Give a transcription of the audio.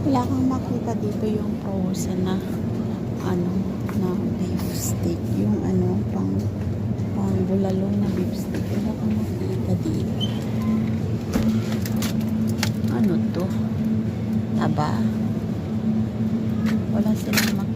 Wala kang makita dito yung frozen na ano, na beef steak. Yung ano, pang bulalong na beef steak. Wala kang makita dito. Ano to? Taba? Wala silang makita.